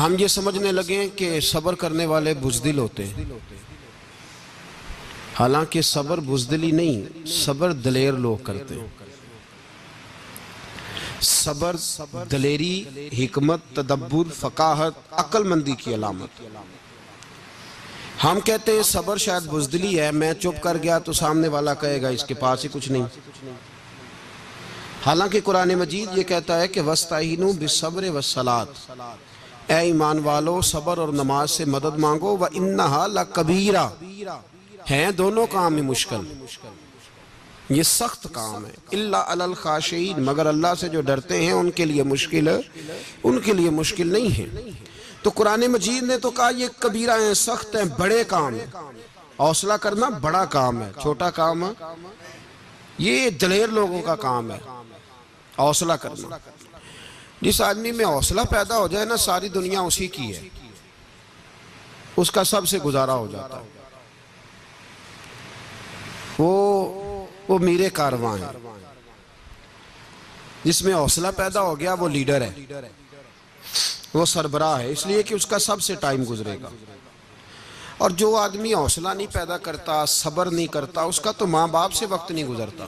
ہم یہ سمجھنے لگے کہ صبر کرنے والے بزدل ہوتے ہیں، حالانکہ صبر بزدلی نہیں، صبر دلیر لوگ کرتے ہیں۔ صبر دلیری، حکمت، تدبر، فقاہت، عقل مندی کی علامت۔ ہم کہتے ہیں صبر شاید بزدلی ہے، میں چپ کر گیا تو سامنے والا کہے گا اس کے پاس ہی کچھ نہیں۔ حالانکہ قرآن مجید یہ کہتا ہے کہ وَاسْتَعِینُوا بِالصَّبْرِ وَالصَّلَاةِ، اے ایمان والو صبر اور نماز سے مدد مانگو، وَإِنَّهَا لَكَبِیرَةٌ، ہیں دونوں کام میں مشکل، یہ سخت کام ہے، إِلَّا عَلَى الْخَاشِعِينَ، مگر اللہ سے جو ڈرتے ہیں ان کے لیے مشکل نہیں ہے۔ تو قرآن مجید نے تو کہا یہ کبیرہ ہیں، سخت ہیں، بڑے کام ہیں۔ حوصلہ کرنا بڑا کام ہے، چھوٹا کام ہے یہ دلیر لوگوں کا کام ہے۔ حوصلہ کرنا، جس آدمی میں حوصلہ پیدا ہو جائے نا، ساری دنیا اسی کی ہے، اس کا سب سے گزارا ہو جاتا ہے۔ وہ میرے کارواں ہیں، جس میں حوصلہ پیدا ہو گیا وہ لیڈر ہے، وہ سربراہ ہے، اس لیے کہ اس کا سب سے ٹائم گزرے گا۔ اور جو آدمی حوصلہ نہیں پیدا کرتا، صبر نہیں کرتا، اس کا تو ماں باپ سے وقت نہیں گزرتا،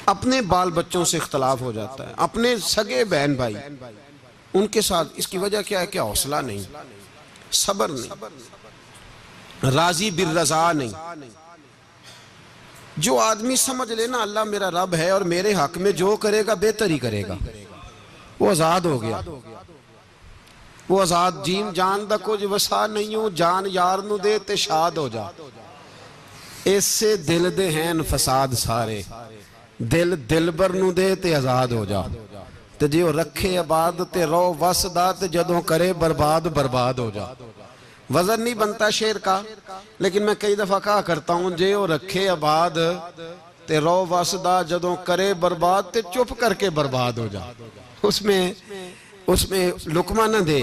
اپنے بال بچوں سے اختلاف ہو جاتا ہے، اپنے سگے بہن بھائی ان کے ساتھ۔ اس کی وجہ کیا ہے کہ حوصلہ نہیں، صبر نہیں، راضی بالرضا نہیں۔ جو آدمی سمجھ لے نا اللہ میرا رب ہے اور میرے حق میں جو کرے گا بہتر ہی کرے گا، وہ آزاد ہو گیا، وہ آزاد۔ جیم جان دا کچھ وسا نہیں ہوں، جان یار نو دے تے شاد ہو جا، اس سے دل دے ہیں فساد سارے، دل دلبر نو دے تے آزاد ہو جا، تے جیو رکھے عباد تے رو وسدا، تے جدوں کرے برباد ہو جا۔ وزن نہیں بنتا شعر کا، لیکن میں کئی دفعہ کہا کرتا ہوں جیو رکھے عباد تے رو وسدا، جدوں کرے برباد تے چپ کر کے برباد ہو جا۔ اس میں لقمہ نہ دے،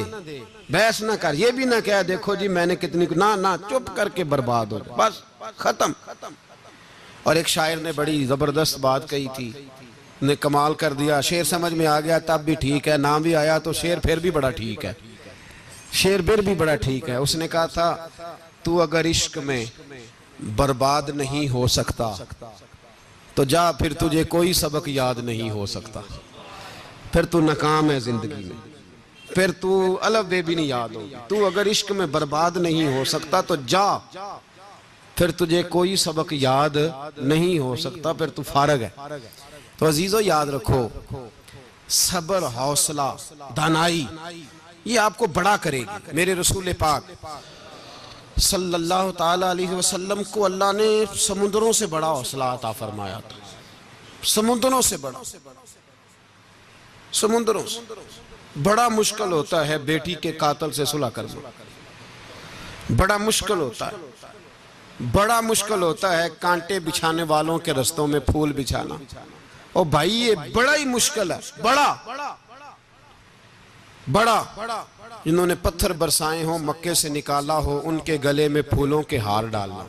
بحث نہ کر، یہ بھی نہ کہہ دیکھو جی میں نے کتنی، نہ چپ کر کے برباد ہو جا، بس ختم۔ اور ایک شاعر نے بڑی زبردست بات کہی تھی، نے کمال کر دیا، شعر سمجھ میں آ گیا تب بھی ٹھیک ہے، نام بھی آیا تو شعر پھر بھی بڑا ٹھیک ہے، شعر پھر بھی بڑا ٹھیک ہے۔ اس نے کہا تھا تو اگر عشق میں برباد نہیں ہو سکتا تو جا، پھر تجھے کوئی سبق یاد نہیں ہو سکتا، پھر تو ناکام ہے زندگی میں، پھر تو الف بے بھی نہیں یاد ہوگی۔ تو اگر عشق میں برباد نہیں ہو سکتا تو جا، پھر تجھے کوئی سبق یاد نہیں ہو سکتا، پھر تو فارغ ہے۔ تو عزیزو یاد رکھو، صبر، حوصلہ، دانائی یہ آپ کو بڑا کرے گی۔ میرے رسول پاک صلی اللہ تعالیٰ علیہ وسلم کو اللہ نے سمندروں سے بڑا حوصلہ عطا فرمایا تھا، سمندروں سے بڑا، سمندروں سے بڑا مشکل ہوتا ہے بیٹی کے قاتل سے صلح کرنا، بڑا مشکل ہوتا ہے، بڑا مشکل ہوتا ہے کانٹے بچھانے والوں کے رستوں میں پھول بچھانا۔ اور بھائی یہ بڑا ہی مشکل ہے، بڑا، جنہوں نے پتھر برسائے ہوں، مکے سے نکالا ہو، ان کے گلے میں پھولوں کے ہار ڈالنا،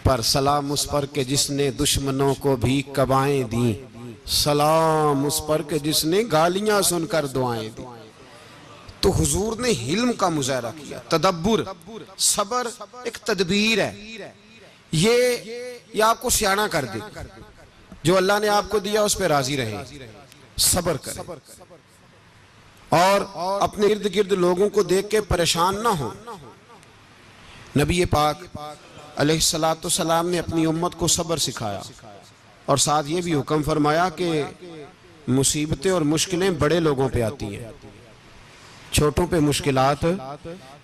پر سلام اس پر کہ جس نے دشمنوں کو بھی قبائیں دیں، سلام اس پر کہ جس نے گالیاں سن کر دعائیں دیں۔ تو حضور نے حلم کا مظاہرہ کیا، تدبر، صبر ایک تدبیر ہے، یہ آپ کو سیاںہ کر دے، جو اللہ نے آپ کو دیا اس پہ راضی رہے، صبر کرے، اور اپنے ارد گرد لوگوں کو دیکھ کے پریشان نہ ہو۔ نبی پاک علیہ السلام نے اپنی امت کو صبر سکھایا، اور ساتھ یہ بھی حکم فرمایا کہ مصیبتیں اور مشکلیں بڑے لوگوں پہ آتی ہیں، چھوٹوں پہ مشکلات،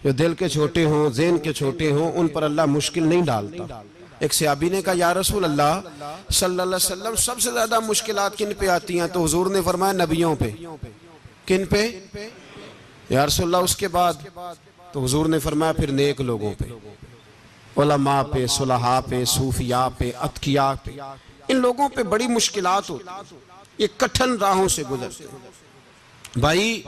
جو دل کے چھوٹے ہوں، ذہن کے چھوٹے ہوں، ان پر اللہ مشکل نہیں ڈالتا۔ ایک صحابی نے کہا یا رسول اللہ صلی اللہ علیہ وسلم سب سے زیادہ مشکلات کن پہ آتی ہیں؟ تو حضور نے فرمایا نبیوں پہ۔ کن پہ یا رسول اللہ؟ اس کے بعد تو حضور نے فرمایا پھر نیک لوگوں پہ، علماء پہ، صلحاء پہ، صوفیاء پہ، اتقیاء پہ، ان لوگوں پہ بڑی مشکلات ہوتی، یہ کٹھن راہوں سے گزرتے ہیں۔ بھائی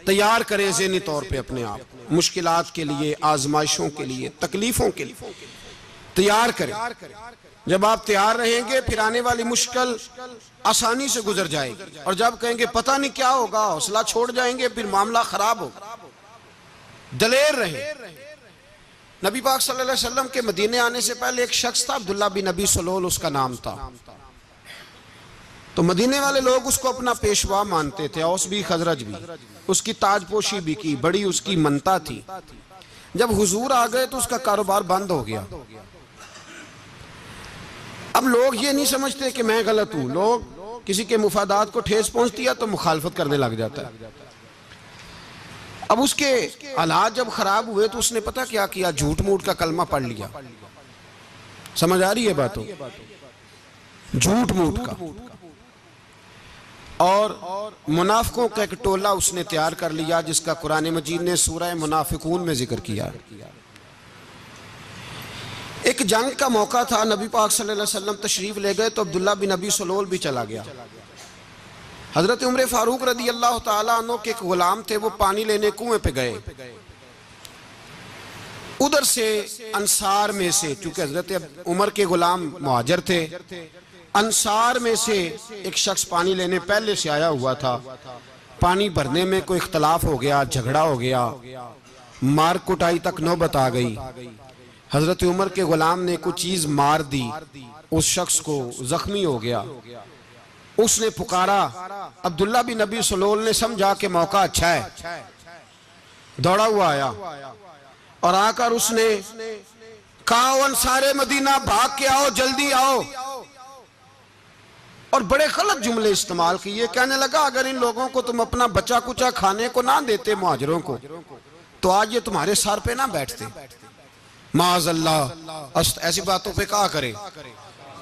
تیار کریں ذہنی طور پہ اپنے آپ مشکلات کے لیے، آزمائشوں کے لیے، تکلیفوں کے لیے۔ تیار کریں. جب آپ تیار رہیں گے پھر آنے والی مشکل آسانی سے گزر جائے گی، اور جب کہیں گے پتہ نہیں کیا ہوگا حوصلہ چھوڑ جائیں گے پھر معاملہ خراب ہوگا. دلیر رہیں. نبی پاک صلی اللہ علیہ وسلم کے مدینے آنے سے پہلے ایک شخص تھا، عبداللہ بن ابی سلول اس کا نام تھا. تو مدینے والے لوگ اس کو اپنا پیشوا مانتے تھے، اوس بھی خزرج بھی. اس کی تاج پوشی بھی کی، بڑی اس کی منتا تھی. جب حضور آ گئے تو اس کا کاروبار بند ہو گیا. اب لوگ یہ نہیں سمجھتے کہ میں غلط ہوں، لوگ کسی کے مفادات کو ٹھیس پہنچتی ہے تو مخالفت کرنے لگ جاتا ہے. اب اس کے حالات جب خراب ہوئے تو اس نے پتہ کیا کیا، جھوٹ موٹ کا کلمہ پڑھ لیا. سمجھ آ رہی ہے باتوں؟ جھوٹ موٹ کا. اور منافقوں کا ایک ٹولہ اس نے تیار کر لیا جس کا قرآن مجید نے سورہ منافقون میں ذکر کیا. ایک جنگ کا موقع تھا، نبی پاک صلی اللہ علیہ وسلم تشریف لے گئے تو عبداللہ بن ابی سلول بھی چلا گیا. حضرت عمر فاروق رضی اللہ تعالیٰ عنہ کے ایک غلام تھے، وہ پانی لینے کنویں پہ گئے. ادھر سے انصار میں سے، چونکہ حضرت عمر کے غلام مہاجر تھے، انصار میں سے ایک شخص پانی لینے پہلے سے آیا ہوا تھا. پانی بھرنے میں کوئی اختلاف ہو گیا، جھگڑا ہو گیا، مار کٹائی تک نوبت آ گئی. حضرت عمر کے غلام نے کچھ چیز مار دی، اس شخص کو زخمی ہو گیا. اس نے پکارا، عبداللہ بن ابی سلول نے سمجھا کہ موقع اچھا ہے، دوڑا ہوا آیا اور آ کر اس نے کہا انصار مدینہ بھاگ کے آؤ، جلدی آؤ. اور بڑے غلط جملے استعمال کیے. کہنے لگا اگر ان لوگوں کو تم اپنا بچہ کچا کھانے کو نہ دیتے مہاجروں کو تو آج یہ تمہارے سر پہ نہ بیٹھتے. معاذ اللہ، ایسی باتوں پہ کہا کرے.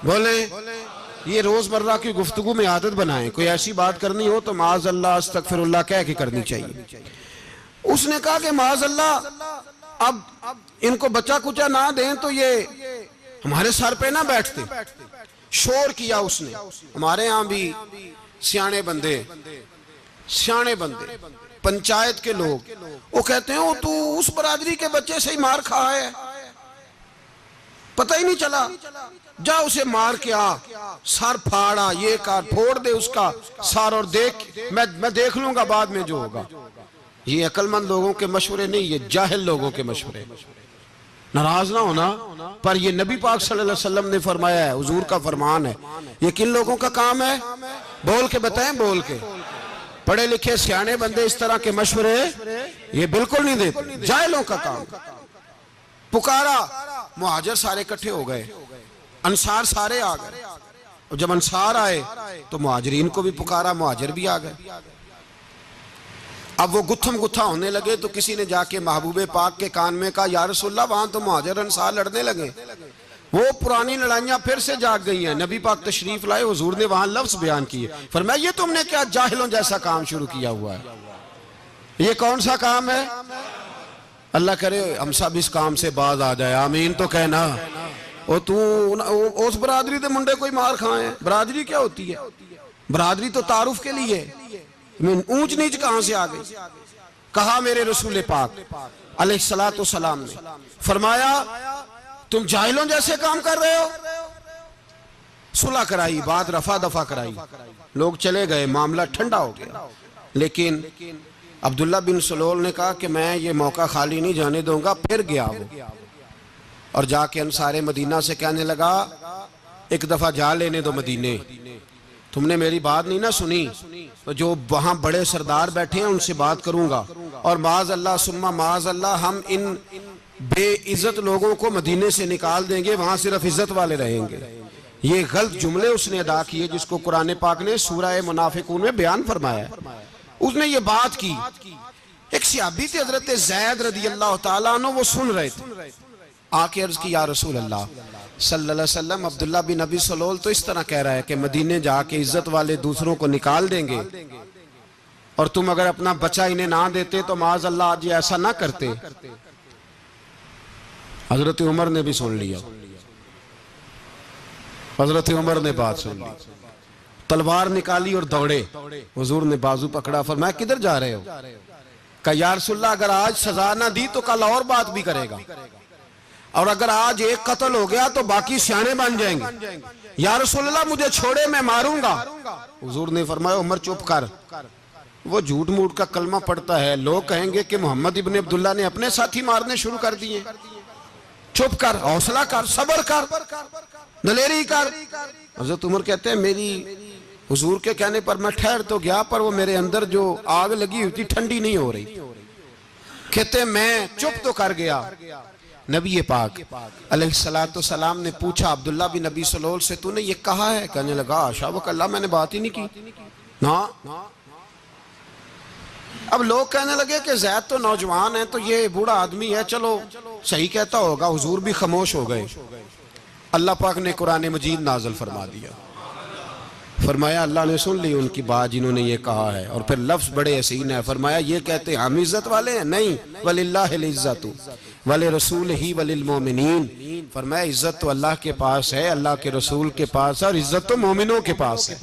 بولے یہ روز مرہ کی گفتگو میں عادت بنائیں، کوئی ایسی بات کرنی ہو تو معاذ اللہ استغفر اللہ کہہ کے کرنی چاہیے. اس نے کہا کہ معاذ اللہ اب ان کو بچہ کچا نہ دیں تو یہ ہمارے سر پہ نہ بیٹھتے. شور کیا اس نے. ہمارے ہاں بھی سیانے بندے پنچایت کے لوگ وہ کہتے ہیں تو اس برادری کے بچے سے ہی مار کھا ہے، پتہ ہی نہیں چلا، جا اسے مار کے آ، سر پھاڑا، یہ کار پھوڑ دے اس کا سر اور دیکھ میں دیکھ لوں گا بعد میں جو ہوگا. یہ عقل مند لوگوں کے مشورے نہیں، یہ جاہل لوگوں کے مشورے. ناراض نہ ہونا، پر یہ نبی پاک صلی اللہ علیہ وسلم نے فرمایا ہے، حضور کا فرمان ہے. یہ کن لوگوں کا کام ہے؟ بول کے بتائیں، بول کے. پڑھے لکھے سیانے بندے اس طرح کے مشورے یہ بالکل نہیں دیتے، جاہلوں کا کام. پکارا، مہاجر سارے اکٹھے ہو گئے، انصار سارے آ گئے. اور جب انصار آئے تو مہاجرین کو بھی پکارا، مہاجر بھی آ گئے. اب وہ گتھم گتھا ہونے لگے تو کسی نے جا کے محبوب پاک کے کان میں کہا یا رسول اللہ وہاں تو مہاجر انصار لڑنے لگے. وہ پرانی لڑائیاں پھر سے جاگ گئی ہیں. نبی پاک تشریف لائے، حضور نے وہاں لفظ بیان کیے، فرمایا یہ تم نے کیا جاہلوں جیسا کام شروع کیا ہوا ہے؟ یہ کون سا کام ہے؟ اللہ کرے ہم سب اس کام سے باز آ جائے، آمین تو کہنا. اور تو اس برادری دے منڈے کوئی مار کھائیں. برادری کیا ہوتی ہے؟ برادری تو تعارف کے لیے. اونچ نیچ کہاں سے آ گئی؟ کہا میرے رسول پاک علیہ السلام نے فرمایا تم جاہلوں جیسے کام کر رہے ہو. صلح کرائی، بات رفع دفع کرائی، لوگ چلے گئے، معاملہ ٹھنڈا ہو گیا. لیکن عبداللہ بن سلول نے کہا کہ میں یہ موقع خالی نہیں جانے دوں گا. پھر گیا وہ اور جا کے انصار مدینہ سے کہنے لگا ایک دفعہ جا لینے دو مدینے، تم نے میری بات نہیں نہ سنی تو جو وہاں بڑے سردار بیٹھے ہیں ان سے بات کروں گا، اور معاذ اللہ ثم معاذ اللہ ہم ان بے عزت لوگوں کو مدینے سے نکال دیں گے، وہاں صرف عزت والے رہیں گے. یہ غلط جملے اس نے ادا کیے جس کو قرآن پاک نے سورہ منافقون میں بیان فرمایا ہے. اس نے یہ بات کی. ایک صحابی تھے حضرت زید رضی اللہ تعالیٰ عنہ، وہ سن رہے تھے. آ کے عرض کی یا رسول اللہ صلی اللہ علیہ وسلم عبداللہ بن ابی سلول تو اس طرح کہہ رہا ہے کہ مدینے جا کے عزت والے دوسروں کو نکال دیں گے، اور تم اگر اپنا بچہ انہیں نہ دیتے تو معاذ اللہ آج یہ ایسا نہ کرتے. حضرت عمر نے بھی سن لیا. حضرت عمر نے بات سن لی، تلوار نکالی اور دوڑے. حضور نے بازو پکڑا، فرمایا کدھر جا رہے ہو؟ کہا یا رسول اللہ اگر آج سزا نہ دی تو کل اور بات بھی کرے گا. اور اگر آج ایک قتل ہو گیا تو باقی سیانے بن جائیں گے. یا رسول اللہ مجھے چھوڑے میں ماروں گا. حضور نے فرمایا عمر چپ کر, وہ جھوٹ موٹ کا کلمہ پڑھتا ہے, لوگ کہیں گے کہ محمد ابن عبداللہ نے اپنے ساتھی مارنے شروع کر دیے. چپ کر, حوصلہ کر, صبر کر, دلیری کر. حضرت عمر کہتے ہیں میری حضور کے کہنے پر میں ٹھہر تو گیا, پر وہ میرے اندر جو آگ لگی ہوئی تھی ٹھنڈی نہیں ہو رہی. کہتے ہیں میں چپ تو کر گیا. نبی پاک علیہ السلام نے پوچھا عبداللہ بن نبی سلول سے, تو نے یہ کہا ہے؟ کہنے لگا شابک اللہ, میں نے بات ہی نہیں کی. نا اب لوگ کہنے لگے کہ زید تو نوجوان ہے, تو یہ بوڑھا آدمی ہے, چلو صحیح کہتا ہوگا. حضور بھی خاموش ہو گئے. اللہ پاک نے قرآن مجید نازل فرما دیا. فرمایا اللہ نے سن لی ان کی بات جنہوں نے یہ کہا ہے. اور پھر لفظ بڑے حسین ہے. فرمایا یہ کہتے ہیں ہم عزت والے ہیں؟ نہیں, وَلِلَّهِ الْعِزَّةُ وَلِرَسُولِهِ وَلِلْمُؤْمِنِينَ. فرمایا عزت تو اللہ کے پاس ہے, اللہ کے رسول کے پاس ہے, اور عزت تو مومنوں کے پاس ہے,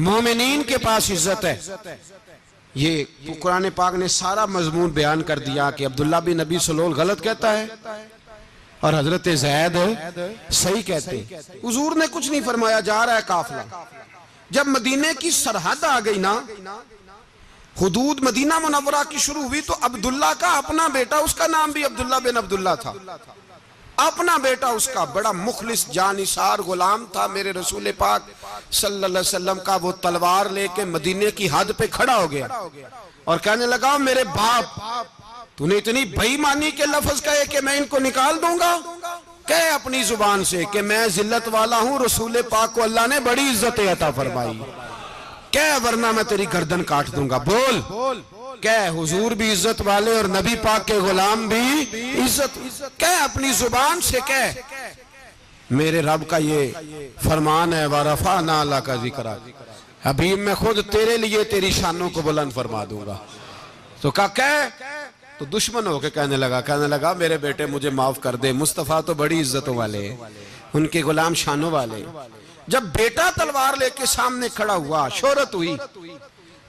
مومنین کے پاس عزت ہے. یہ قرآن پاک نے سارا مضمون بیان کر دیا کہ عبداللہ بن نبی سلول غلط کہتا ہے اور حضرت زید صحیح کہتے ہیں. حضور نے کچھ نہیں فرمایا, جا رہا ہے قافلہ. جب مدینے کی سرحد آ گئی نا, حدود مدینہ منورہ کی شروع ہوئی, تو عبداللہ کا اپنا بیٹا, اس کا نام بھی عبداللہ بن عبداللہ تھا, اپنا بیٹا اس کا بڑا مخلص جانثار غلام تھا میرے رسول پاک صلی اللہ علیہ وسلم کا. وہ تلوار لے کے مدینے کی حد پہ کھڑا ہو گیا اور کہنے لگا میرے باپ, تو نے اتنی بے ایمانی کے لفظ کہے کہ میں ان کو نکال دوں گا. کہے اپنی زبان سے کہ میں ذلت والا ہوں, رسول پاک کو اللہ نے بڑی عزت عطا فرمائی, کہے ورنہ میں تیری گردن کاٹ دوں گا. بول, کہے حضور بھی عزت والے اور نبی پاک کے غلام بھی عزت. کہے اپنی زبان سے, کہے میرے رب کا یہ فرمان ہے وَرَفَعْنَا لَكَ ذِكْرَكَ, حبیب میں خود تیرے لیے تیری شانوں کو بلند فرما دوں گا. تو کہے تو دشمن ہو کے کہنے لگا میرے بیٹے مجھے معاف کر دے, مصطفیٰ تو بڑی عزتوں والے ہیں, ان کے غلام شانوں والے. جب بیٹا تلوار لے کے سامنے کھڑا ہوا, شہرت ہوئی,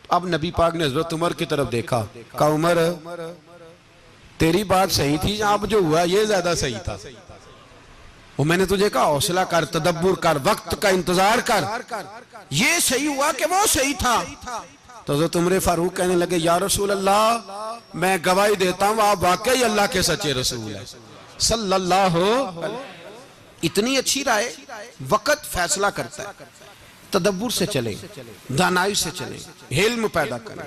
اب نبی پاک نے حضرت عمر کی طرف دیکھا, کہا عمر تیری بات صحیح تھی, اب جو ہوا یہ زیادہ صحیح تھا. وہ میں نے تجھے کہا حوصلہ کر, تدبر کر, وقت کا انتظار کر, یہ صحیح ہوا کہ وہ صحیح تھا. تو حضرت عمر فاروق کہنے لگے یا رسول اللہ میں گواہی دیتا ہوں آپ واقعی اللہ کے سچے رسول ہیں صلی اللہ علیہ. اتنی اچھی رائے, وقت فیصلہ کرتا ہے. تدبر سے چلیں, دانائی سے چلیں, علم پیدا کریں.